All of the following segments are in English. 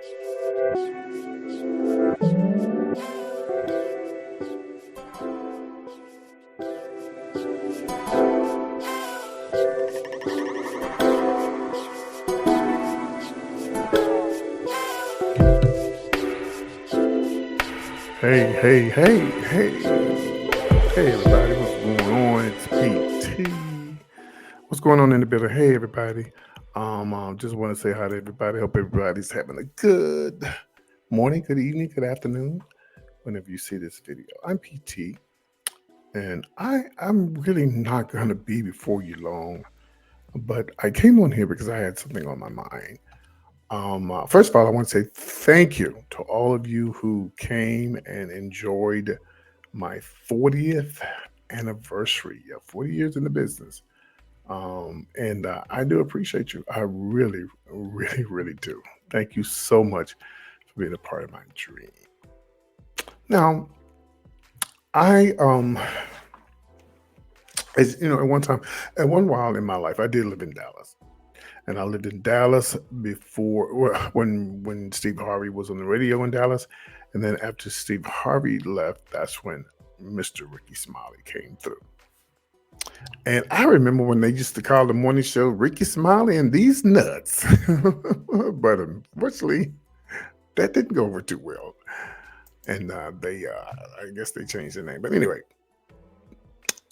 Hey, hey, hey, hey. Hey, everybody. What's going on? It's PT. What's going on in the building? Hey, everybody. Just want to say hi to everybody. Hope everybody's having a good morning, good evening, good afternoon, whenever you see this video. I'm PT, and I'm really not going to be before you long, but I came on here because I had something on my mind. First of all, I want to say thank you to all of you who came and enjoyed my 40th anniversary. Yeah, 40 years in the business. And I do appreciate you. I really, really, really do. Thank you so much for being a part of my dream. Now, I, as you know, at one while in my life, I did live in Dallas. And I lived in Dallas before when Steve Harvey was on the radio in Dallas, and then after Steve Harvey left, that's when Mr. Ricky Smiley came through. And I remember when they used to call the morning show Ricky Smiley and these nuts, but unfortunately, that didn't go over too well, and I guess they changed the name. But anyway,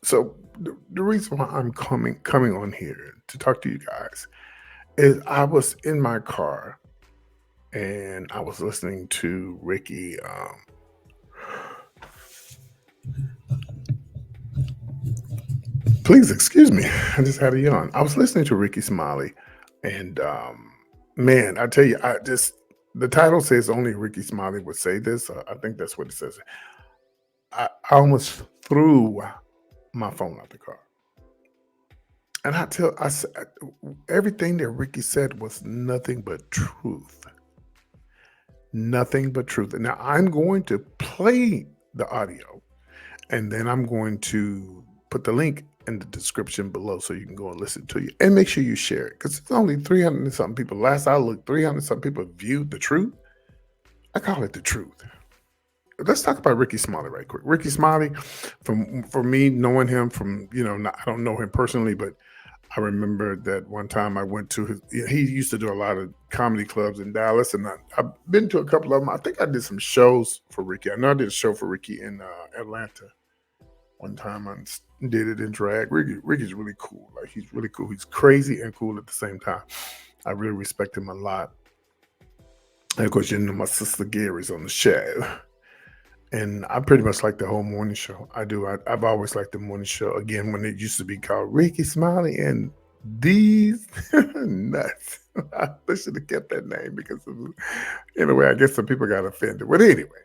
so the reason why I'm coming on here to talk to you guys is I was in my car and I was listening to Ricky. Please excuse me. I just had a yawn. I was listening to Ricky Smiley, and man, I tell you, the title says only Ricky Smiley would say this. I think that's what it says. I almost threw my phone out the car, and I said everything that Ricky said was nothing but truth. Nothing but truth. Now I'm going to play the audio and then I'm going to put the link in the description below so you can go and listen to it. And make sure you share it because it's only 300 and something people. Last I looked, 300 something people viewed the truth. I call it the truth. Let's talk about Ricky Smiley right quick. Ricky Smiley, for me, knowing him from, I don't know him personally, but I remember that one time I went to he used to do a lot of comedy clubs in Dallas, and I've been to a couple of them. I think I did some shows for Ricky. I know I did a show for Ricky in Atlanta. One time I did it in drag. Ricky's really cool. Like, he's really cool. He's crazy and cool at the same time. I really respect him a lot. And of course, my sister Gary's on the show. And I pretty much like the whole morning show. I do. I've always liked the morning show. Again, when it used to be called Ricky Smiley and these nuts. I should have kept that name because in a way, I guess some people got offended. But anyway,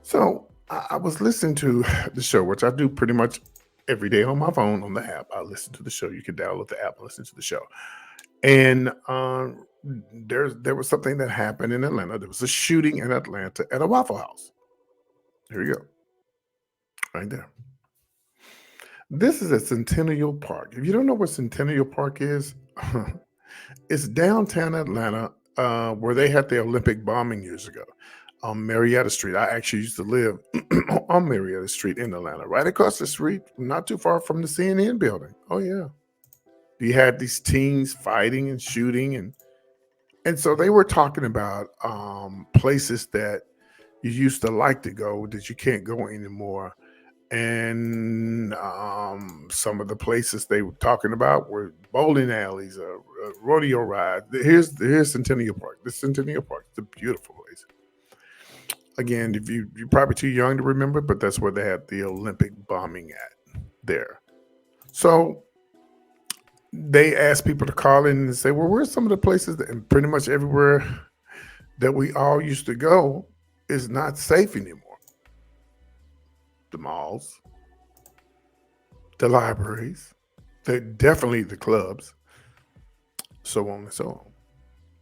so I was listening to the show, which I do pretty much every day on my phone on the app. I listen to the show. You can download the app and listen to the show. And there was something that happened in Atlanta. There was a shooting in Atlanta at a Waffle House. Here you go. Right there. This is at Centennial Park. If you don't know what Centennial Park is, it's downtown Atlanta, where they had the Olympic bombing years ago on Marietta Street. I actually used to live on Marietta Street in Atlanta, right across the street, not too far from the CNN building. Oh, yeah. You had these teens fighting and shooting. And so they were talking about places that you used to like to go that you can't go anymore. And some of the places they were talking about were bowling alleys, rodeo rides. Here's Centennial Park. This Centennial Park is a beautiful place. Again, if you're probably too young to remember, but that's where they had the Olympic bombing at there. So they asked people to call in and say, well, where's some of the places that, and pretty much everywhere that we all used to go is not safe anymore. The malls, the libraries, definitely the clubs, so on and so on.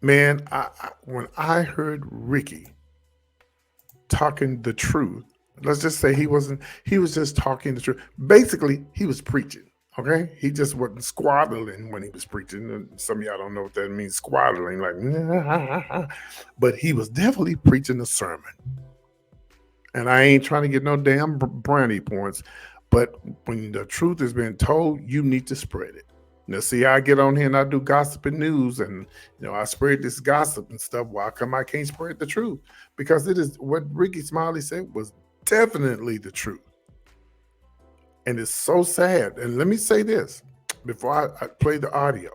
Man, when I heard Ricky talking the truth, let's just say he was just talking the truth. Basically, he was preaching. Okay, he just wasn't squabbling when he was preaching. Some of y'all don't know what that means, squabbling, like, but he was definitely preaching a sermon. And I ain't trying to get no damn brownie points, but when the truth is being told, you need to spread it. Now, see, I get on here and I do gossip and news, and I spread this gossip and stuff. Why come I can't spread the truth? Because it is what Ricky Smiley said was definitely the truth, and it's so sad. And let me say this before I play the audio.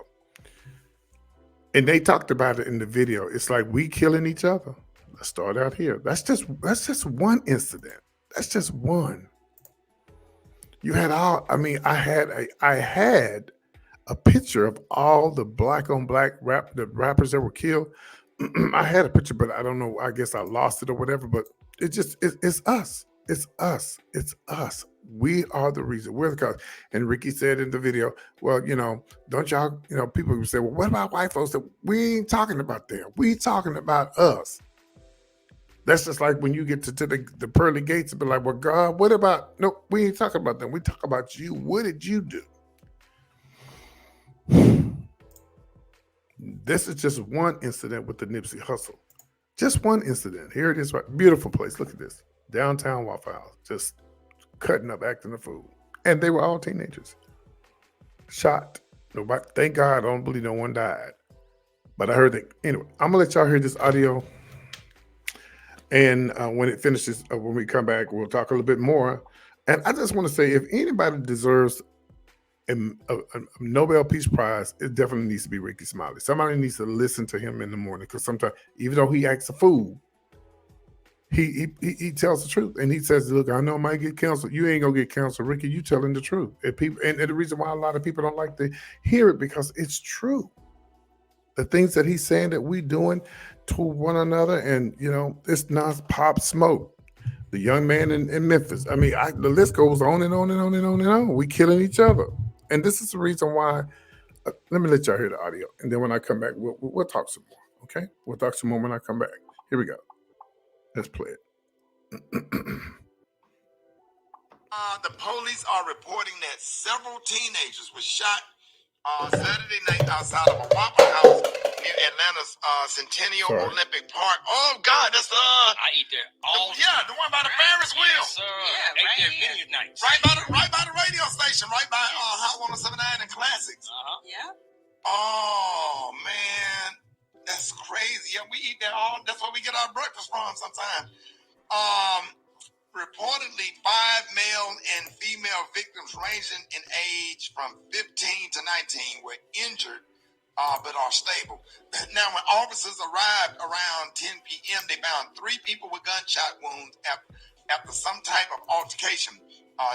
And they talked about it in the video. It's like we killing each other. Let's start out here. That's just one incident. That's just one. You had all. I mean, I had a picture of all the black on black the rappers that were killed. I had a picture, but I don't know. I guess I lost it or whatever. But it's us. It's us. It's us. We are the reason. We're the cause. And Ricky said in the video, well, don't y'all, people would say, well, what about white folks? We ain't talking about them. We talking about us. That's just like when you get to the pearly gates and be like, well, God, what about, no, we ain't talking about them. We talk about you. What did you do? This is just one incident with the Nipsey Hussle. Just one incident. Here it is. Right. Beautiful place. Look at this. Downtown Waffle House. Just cutting up, acting a fool. And they were all teenagers. Shot. Nobody. Thank God, I don't believe no one died. But I heard that. Anyway, I'm going to let y'all hear this audio. And when it finishes, when we come back, we'll talk a little bit more. And I just want to say, if anybody deserves a Nobel Peace Prize, it definitely needs to be Ricky Smiley. Somebody needs to listen to him in the morning, because sometimes, even though he acts a fool, he tells the truth, and he says, "Look, I know I might get canceled. You ain't gonna get canceled, Ricky. You telling the truth." And people, and the reason why a lot of people don't like to hear it, because it's true. The things that he's saying that we doing to one another, and it's not Pop Smoke, the young man in Memphis. I mean, the list goes on and on and on and on and on. We killing each other, and this is the reason why. Let me let y'all hear the audio, and then when I come back, we'll talk some more. Okay, we'll talk some more when I come back. Here we go. Let's play it. The police are reporting that several teenagers were shot Saturday night outside of a Waffle House in Atlanta's Centennial Olympic Park. Oh God, that's I eat there all the one by the Ferris wheel. Yes, sir. Yeah, ate there many nights. Right by the radio station, right by Hot 107.9 and Classics. Yeah. Oh man, that's crazy. Yeah, we eat there all. That's where we get our breakfast from sometimes. Reportedly, 5 male and female victims ranging in age from 15 to 19 were injured, but are stable. Now, when officers arrived around 10 p.m., they found 3 people with gunshot wounds after some type of altercation.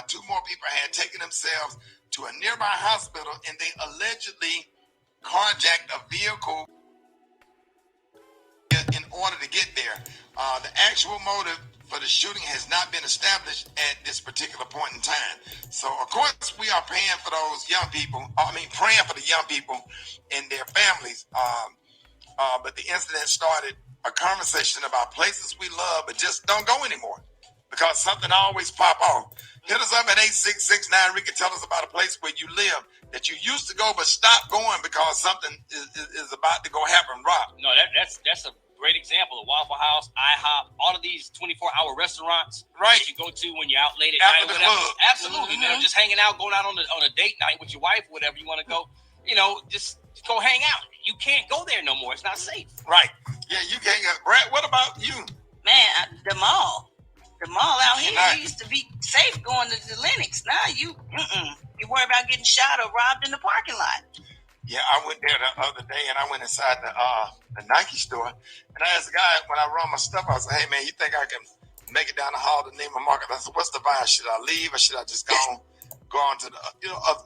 2 more people had taken themselves to a nearby hospital, and they allegedly carjacked a vehicle in order to get there. The actual motive for the shooting has not been established at this particular point in time. So, of course, we are praying for those young people. Praying for the young people and their families. But the incident started a conversation about places we love but just don't go anymore, because something always pop off. Hit us up at 8669. Ricky, tell us about a place where you live that you used to go but stopped going because something is about to go happen. Rob. No, that's a great example. The Waffle House, IHOP, all of these 24-hour restaurants that you go to when you're out late at night or whatever. Absolutely, man. Just hanging out, going out on a date night with your wife, whatever you want to go. Just go hang out. You can't go there no more. It's not safe. Right. Yeah, you can't. Brad, what about you? Man, the mall. The mall out here used to be safe going to the Lennox. Now you worry about getting shot or robbed in the parking lot. Yeah, I went there the other day, and I went inside the Nike store, and I asked the guy when I run my stuff, I said, "Hey man, you think I can make it down the hall to Neiman Marcus?" I said, "What's the vibe? Should I leave or should I just go on to the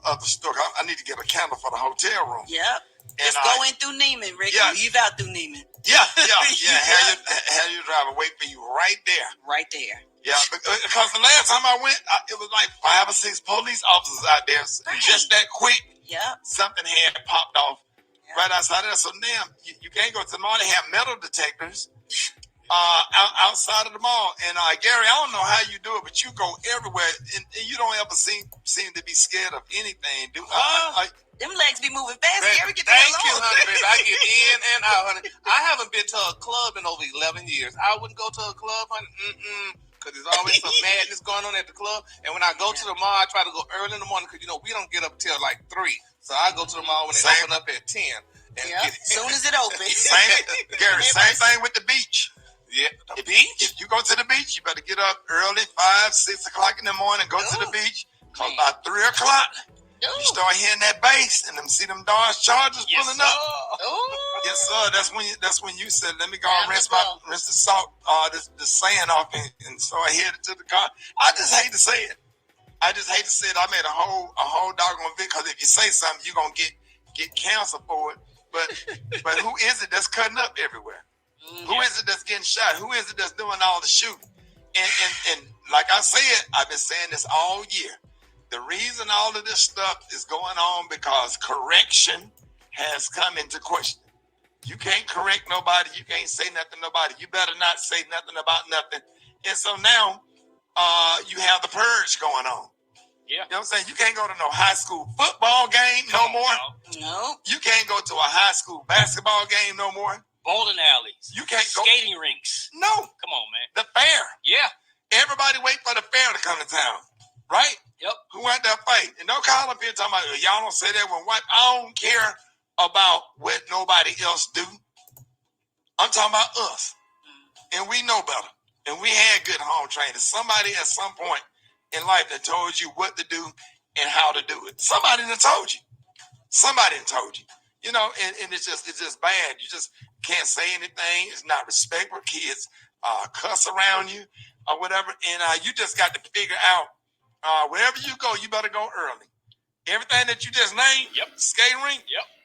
other store? I need to get a candle for the hotel room." Yep. Just go in through Neiman, Rick. Yeah. Leave out through Neiman. Yeah. Have your driver wait for you right there. Right there. Yeah, because the last time I went, it was like 5 or 6 police officers out there, just that quick. Yeah. Something had popped off right outside of there. So damn, you can't go to the mall. They have metal detectors. outside of the mall. And Gary, I don't know how you do it, but you go everywhere, and you don't ever seem to be scared of anything. Them legs be moving fast. Gary, get the thank hell you, on. honey, baby. I get in and out, honey. I haven't been to a club in over 11 years. I wouldn't go to a club, honey, because there's always some madness going on at the club. And when I go to the mall, I try to go early in the morning because, we don't get up till like 3. So I go to the mall when they open up at 10. And as soon as it opens. Gary, same thing with the beach. Yeah, the beach? If you go to the beach, you better get up early, 5, 6 o'clock in the morning, go to the beach. Because by 3 o'clock, you start hearing that bass and see them Dodge Chargers pulling up. Yes, sir. That's when you said, let me go and rinse the salt, the sand off, and so I headed to the car. I just hate to say it. I made a whole doggone video, because if you say something, you're gonna get canceled for it. But who is it that's cutting up everywhere? Who is it that's getting shot? Who is it that's doing all the shooting? And like I said, I've been saying this all year. The reason all of this stuff is going on because correction has come into question. You can't correct nobody. You can't say nothing to nobody. You better not say nothing about nothing. And so now you have the purge going on. Yeah. You know what I'm saying? You can't go to no high school football game no more. No. You can't go to a high school basketball game no more. Bowling alleys. You can't go. Skating rinks. No. Come on, man. The fair. Yeah. Everybody wait for the fair to come to town. Right? Yep. Who went that fight? And don't call up here talking about, y'all don't say that when white. I don't care about what nobody else do. I'm talking about us. And we know better. And we had good home training. Somebody at some point in life that told you what to do and how to do it. Somebody that told you. And it's just bad. You just can't say anything. It's not respect for kids. Cuss around you or whatever. And you just got to figure out wherever you go, you better go early. Everything that you just named, skating rink,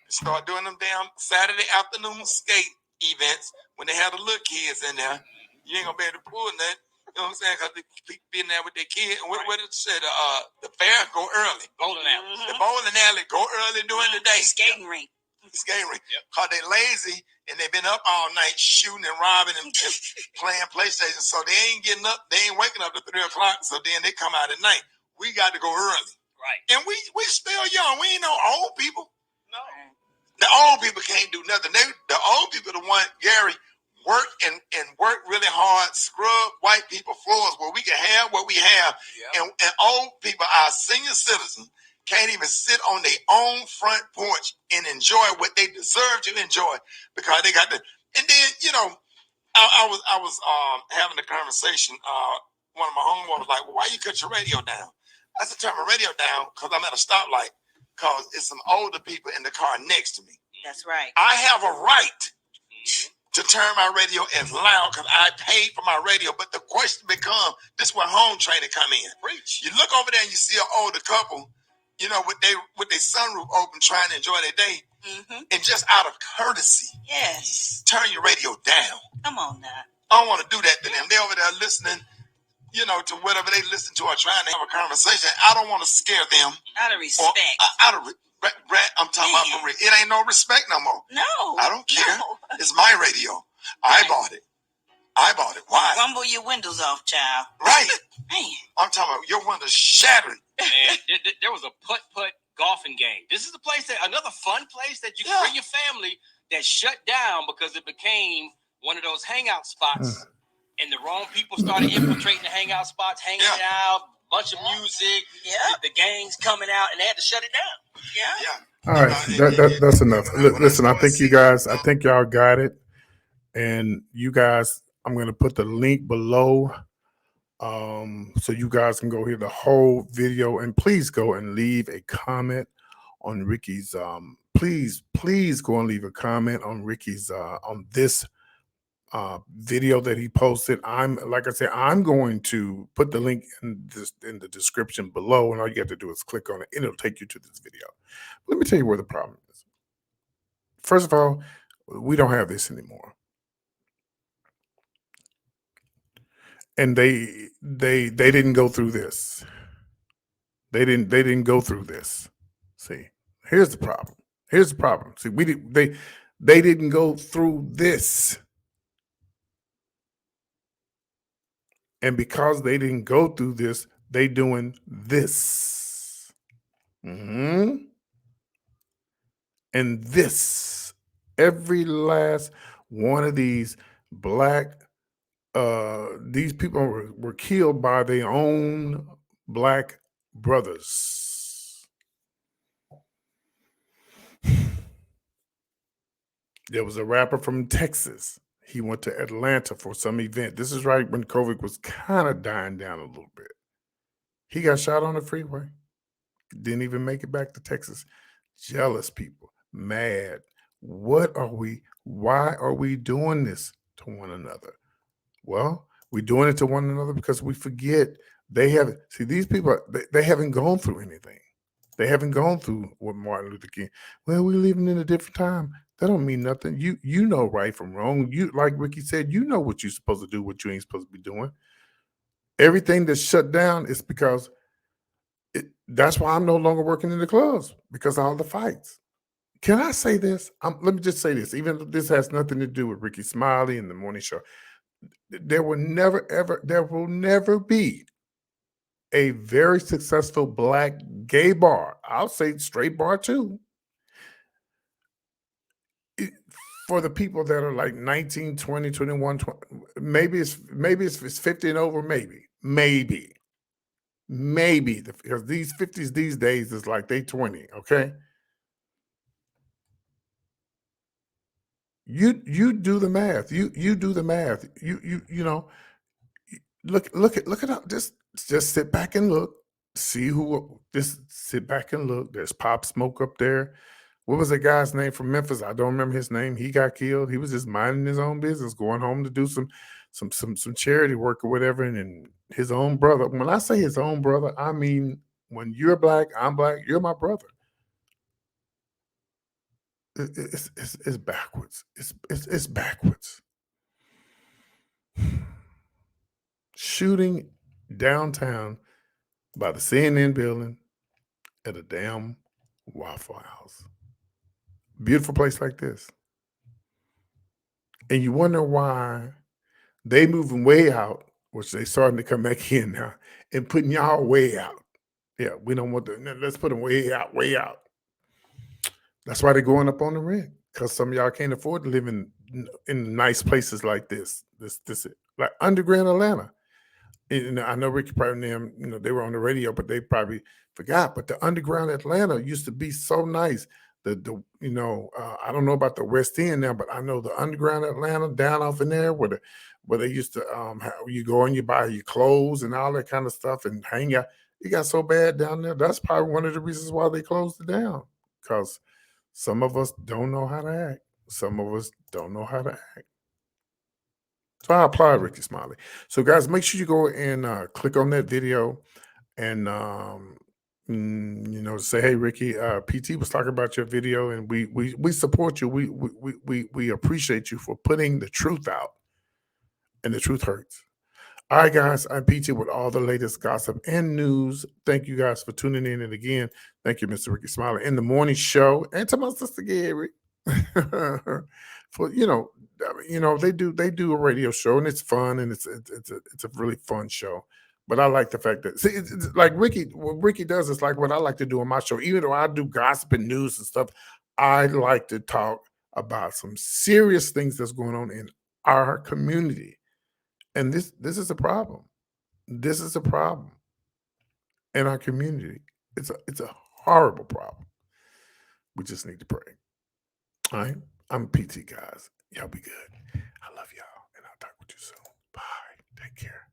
start doing them damn Saturday afternoon skate events when they have the little kids in there. You ain't gonna be able to pull that. You know what I'm saying? Because they keep being there with their kid. And what did it say? The fair, go early. Bowling alley. The bowling alley, go early during the day. Skating rink. Because they lazy and they've been up all night shooting and robbing and playing PlayStation. So they ain't getting up. They ain't waking up at 3 o'clock. So then they come out at night. We got to go early. Right. And we still young. We ain't no old people. No. The old people can't do nothing. The old people the one, Gary, work and work really hard, scrub white people floors where we can have what we have. And old people, our senior citizens, can't even sit on their own front porch and enjoy what they deserve to enjoy because they got the. And then I was having a conversation. One of my homeboys was like, "Well, why you cut your radio down?" I said, "Turn my radio down because I'm at a stoplight because it's some older people in the car next to me." That's right. I have a right to turn my radio as loud because I paid for my radio. But the question becomes, this is where home training come in. Preach. You look over there and you see an older couple, with their sunroof open trying to enjoy their day. Mm-hmm. And just out of courtesy, turn your radio down. Come on now. I don't want to do that to them. They're over there listening, to whatever they listen to or trying to have a conversation. I don't want to scare them. Out of respect. I'm talking about it ain't no respect no more. No. I don't care. No. It's my radio. I bought it. Why? Rumble your windows off, child. Right. Man. I'm talking about your windows shattered. Man, there was a putt-putt golfing game. This is another fun place that you can bring your family that shut down because it became one of those hangout spots. And the wrong people started infiltrating the hangout spots, hanging out, bunch of music, the gangs coming out, and they had to shut it down. Yeah. All right, that's enough. Listen, I think y'all got it. And you guys, I'm going to put the link below so you guys can go hear the whole video. And please go and leave a comment on Ricky's. Please go and leave a comment on Ricky's on this video that he posted. I'm going to put the link in the description below, and all you have to do is click on it and it'll take you to this video. Let me tell you where the problem is. First of all, we don't have this anymore. And they didn't go through this. They didn't go through this. See, here's the problem. See, they didn't go through this. And because they didn't go through this, they doing this. And this. Every last one of these black, these people were killed by their own black brothers. There was a rapper from Texas. He went to Atlanta for some event. This is right when COVID was kind of dying down a little bit. He got shot on the freeway. Didn't even make it back to Texas. Jealous people, mad. Why are we doing this to one another? Well, we're doing it to one another because we forget these people, they haven't gone through anything. They haven't gone through what Martin Luther King. Well, we're living in a different time. That don't mean nothing. You know right from wrong. You, like Ricky said, you know what you're supposed to do, what you ain't supposed to be doing. Everything that's shut down is because that's why I'm no longer working in the clubs, because of all the fights. Can I say this? Let me just say this, even though this has nothing to do with Ricky Smiley and the morning show. There will never be a very successful black gay bar. I'll say straight bar too. For the people that are like 19, 20, 21, 20, maybe it's 50 and over, maybe. Because these 50s these days is like they 20, okay? You do the math. You do the math. You know, look at just sit back and look. Just sit back and look. There's Pop Smoke up there. What was that guy's name from Memphis? I don't remember his name. He got killed. He was just minding his own business, going home to do some charity work or whatever. And then his own brother. When I say his own brother, I mean when you're black, I'm black, you're my brother. It's backwards. It's backwards. Shooting downtown by the CNN building at a damn Waffle House. Beautiful place like this. And you wonder why they moving way out, which they starting to come back in now, and putting y'all way out. Yeah, we don't want to, let's put them way out, way out. That's why they're going up on the rent, because some of y'all can't afford to live in nice places like this like underground Atlanta. And I know Ricky probably them, they were on the radio, but they probably forgot. But the underground Atlanta used to be so nice. I don't know about the West End now, but I know the underground Atlanta down off in there where they used to you go and you buy your clothes and all that kind of stuff and hang out. It got so bad down there. That's probably one of the reasons why they closed it down, because some of us don't know how to act. Some of us don't know how to act. So I applaud Ricky Smiley. So guys, make sure you go and click on that video and say, hey Ricky, PT was talking about your video and we support you. We appreciate you for putting the truth out, and the truth hurts. All right, guys, I'm PT with all the latest gossip and news. Thank you guys for tuning in. And again, thank you, Mr. Ricky Smiley, in the morning show, and to my sister Gary for they do a radio show, and it's fun, and it's a really fun show. But I like the fact that it's like what Ricky does is like what I like to do on my show. Even though I do gossip and news and stuff, I like to talk about some serious things that's going on in our community. And this is a problem. This is a problem in our community. It's a horrible problem. We just need to pray. All right. I'm PT, guys. Y'all be good. I love y'all, and I'll talk with you soon. Bye. Take care.